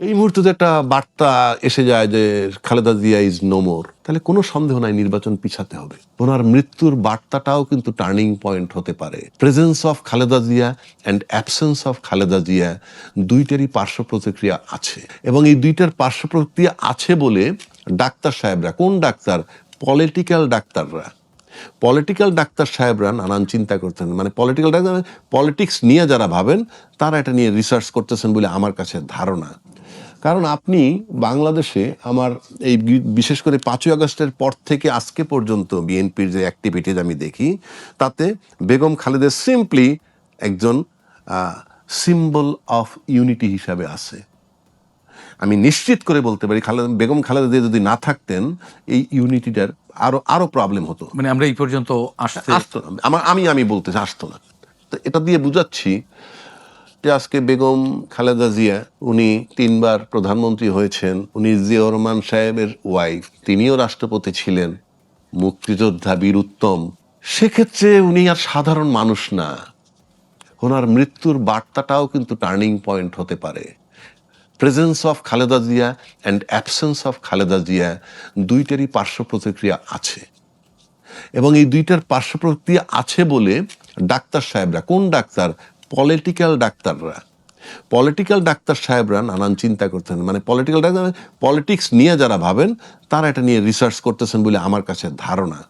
এই মুহূর্তে যে একটা বার্তা এসে যায় যে Khaleda Zia is no more, তাহলে কোনো সন্দেহ নাই নির্বাচন পিছাতে হবে। ওনার মৃত্যুর বার্তাটাও কিন্তু টার্নিং পয়েন্ট হতে পারে। Presence of Khaleda Zia and absence of Khaleda Zia দুইটারই পার্শ্ব প্রতিক্রিয়া আছে, এবং এই দুইটার পার্শ্ব প্রতিক্রিয়া আছে বলে ডাক্তার সাহেবরা, কোন ডাক্তার? পলিটিক্যাল ডাক্তাররা, পলিটিক্যাল ডাক্তার সাহেবরা নানান চিন্তা করতেন। মানে পলিটিক্যাল ডাক্তার, পলিটিক্স নিয়ে যারা ভাবেন তারা এটা নিয়ে রিসার্চ করতেছেন বলে আমার কাছে ধারণা। কারণ আপনি বাংলাদেশে আমার এই বিশেষ করে 5ই আগস্টের পর থেকে আজকে পর্যন্ত বিএনপির যে অ্যাক্টিভিটিজ আমি দেখি, তাতে বেগম খালেদা সিম্পলি একজন সিম্বল অফ ইউনিটি হিসাবে আছে। আমি নিশ্চিত করে বলতে পারি বেগম খালেদা জিয়া যদি না থাকতেন এই ইউনিটিটার আরো প্রবলেম হতো। মানে আমরা এই পর্যন্ত আসতো না। আমি বলতেছি আসতো না। তো এটা দিয়ে বুঝাচ্ছি যে আজকে বেগম খালেদা জিয়া উনি 3বার প্রধানমন্ত্রী হয়েছেন, উনি জিয়াউর রহমান সাহেবের ওয়াইফ, তিনিও রাষ্ট্রপতি ছিলেন, মুক্তিযোদ্ধা বীর উত্তম। সেক্ষেত্রে উনি আর সাধারণ মানুষ না। ওনার মৃত্যুর বার্তাটাও কিন্তু টার্নিং পয়েন্ট হতে পারে। Presence of Khaleda Zia and absence of Khaleda Zia দুইটারই পার্শ্ব প্রতিক্রিয়া আছে, এবং এই দুইটার পার্শ্ব প্রতিক্রিয়া আছে বলে ডাক্তার সাহেবরা, কোন ডাক্তার? পলিটিক্যাল ডাক্তাররা, পলিটিক্যাল ডাক্তার সাহেবরা নানান চিন্তা করতেন। মানে পলিটিক্যাল ডাক্তার, পলিটিক্স নিয়ে যারা ভাবেন তারা এটা নিয়ে রিসার্চ করতেছেন বলে আমার কাছে ধারণা।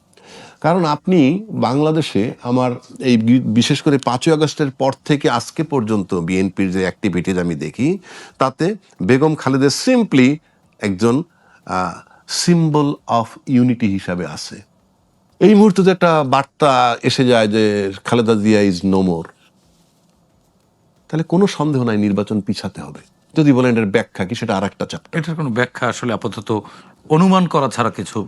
কারণ আপনি বাংলাদেশে আমার এই বিশেষ করে 5ই আগস্টের পর থেকে আজকে পর্যন্ত বিএনপির যে অ্যাক্টিভিটিজ আমি দেখি, তাতে বেগম খালেদা সিম্পলি একজন সিম্বল অফ ইউনিটি হিসাবে আছে। এই মুহূর্তে যে একটা বার্তা এসে যায় যে Khaleda Zia is no more, তাহলে কোনো সন্দেহ নাই নির্বাচন পিছাতে হবে। যদি বলেন এটার ব্যাখ্যা কি, সেটা আর একটা চ্যাপ্টার। এটার কোনো ব্যাখ্যা আসলে আপাতত অনুমান করা ছাড়া কিছু